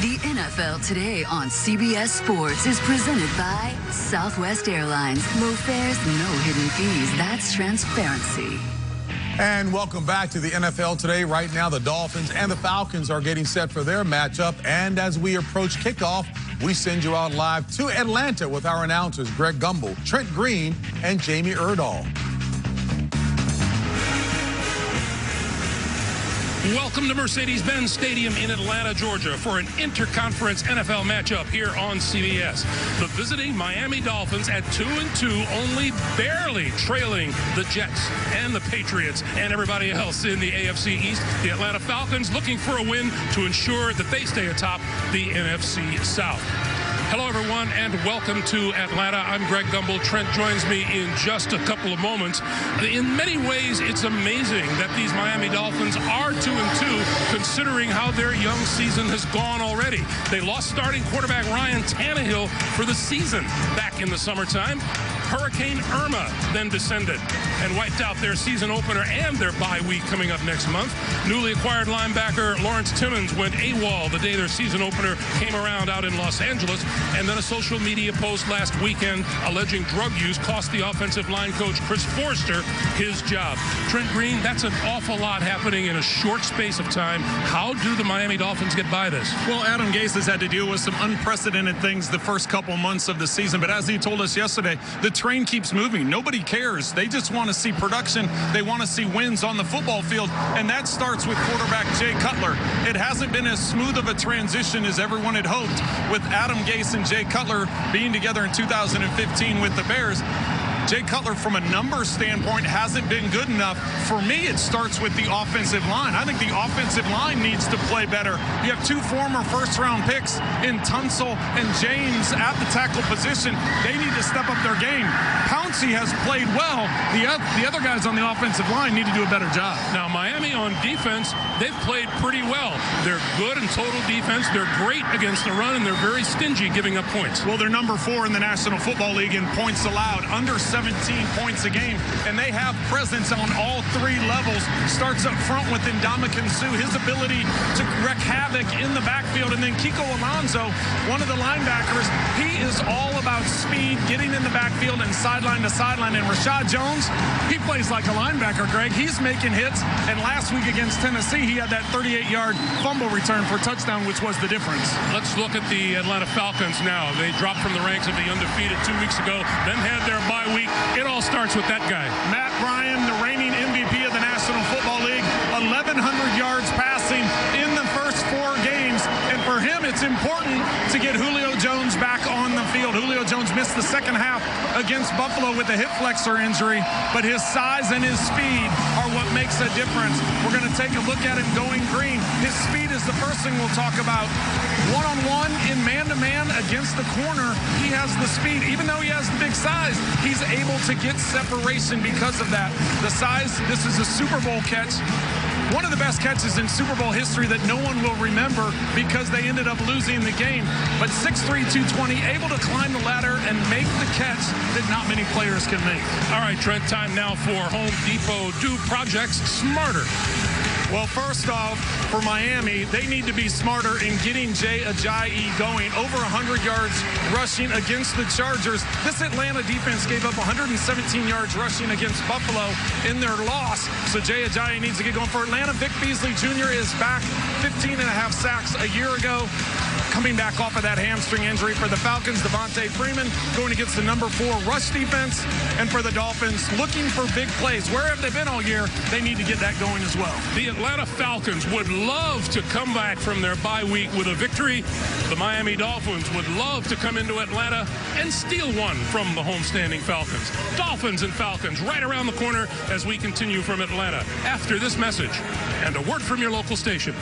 The NFL Today on CBS Sports is presented by Southwest Airlines. Low fares, no hidden fees. That's transparency. And welcome back to the NFL Today. Right now, the Dolphins and the Falcons are getting set for their matchup. And as we approach kickoff, we send you out live to Atlanta with our announcers, Greg Gumbel, Trent Green, and Jamie Erdahl. Welcome to Mercedes-Benz Stadium in Atlanta, Georgia for an interconference NFL matchup here on CBS. The visiting Miami Dolphins at 2-2, only barely trailing the Jets and the Patriots and everybody else in the AFC East. The Atlanta Falcons looking for a win to ensure that they stay atop the NFC South. Hello, everyone, and welcome to Atlanta. I'm Greg Gumbel. Trent joins me in just a couple of moments. In many ways, it's amazing that these Miami Dolphins are 2-2, considering how their young season has gone already. They lost starting quarterback Ryan Tannehill for the season back in the summertime. Hurricane Irma then descended and wiped out their season opener and their bye week coming up next month. Newly acquired linebacker Lawrence Timmons went AWOL the day their season opener came around out in Los Angeles. And then a social media post last weekend alleging drug use cost the offensive line coach Chris Forster his job. Trent Green, that's an awful lot happening in a short space of time. How do the Miami Dolphins get by this? Well, Adam Gase has had to deal with some unprecedented things the first couple months of the season. But as he told us yesterday, the train keeps moving. Nobody cares. They just want to see production. They want to see wins on the football field. And that starts with quarterback Jay Cutler. It hasn't been as smooth of a transition as everyone had hoped with Adam Gase and Jay Cutler being together in 2015 with the Bears. Jay Cutler, from a numbers standpoint, hasn't been good enough. For me, it starts with the offensive line. I think the offensive line needs to play better. You have two former first-round picks in Tunsil and James at the tackle position. They need to step up their game. Pouncey has played well. The other guys on the offensive line need to do a better job. Now, Miami on defense, they've played pretty well. They're good in total defense. They're great against the run, and they're very stingy giving up points. Well, they're number 4 in the National Football League in points allowed, under 17 points a game, and they have presence on all 3 levels. Starts up front with Ndamukong Suh, his ability to wreak havoc in the backfield, and then Kiko Alonso, one of the linebackers, he is all about speed, getting in the backfield and sideline to sideline. And Rashad Jones, he plays like a linebacker, Greg. He's making hits, and last week against Tennessee, he had that 38-yard fumble return for a touchdown, which was the difference. Let's look at the Atlanta Falcons now. They dropped from the ranks of the undefeated 2 weeks ago, then had their bye week. It all starts with that guy. Matt Ryan, the reigning MVP of the National Football League, 1,100 yards passing in the first 4 games. And for him, it's important to get Julio Jones back on the field. Julio Jones missed the second half against Buffalo with a hip flexor injury, but his size and his speed are what makes a difference. We're going to take a look at him going green. His speed is the first thing we'll talk about. One-on-one in man-to-man against the corner, he has the speed. Even though he has the big size, he's able to get separation because of that. The size, this is a Super Bowl catch. One of the best catches in Super Bowl history that no one will remember because they ended up losing the game. But 6'3", 220, able to climb the ladder and make the catch that not many players can make. All right, Trent, time now for Home Depot. Do projects smarter. Well, first off, for Miami, they need to be smarter in getting Jay Ajayi going. Over 100 yards rushing against the Chargers. This Atlanta defense gave up 117 yards rushing against Buffalo in their loss. So Jay Ajayi needs to get going. For Atlanta, Vic Beasley Jr. is back, 15.5 sacks a year ago. Coming back off of that hamstring injury. For the Falcons, Devontae Freeman going against the number 4 rush defense. And for the Dolphins, looking for big plays. Where have they been all year? They need to get that going as well. The Atlanta Falcons would love to come back from their bye week with a victory. The Miami Dolphins would love to come into Atlanta and steal one from the homestanding Falcons. Dolphins and Falcons right around the corner as we continue from Atlanta after this message and a word from your local station.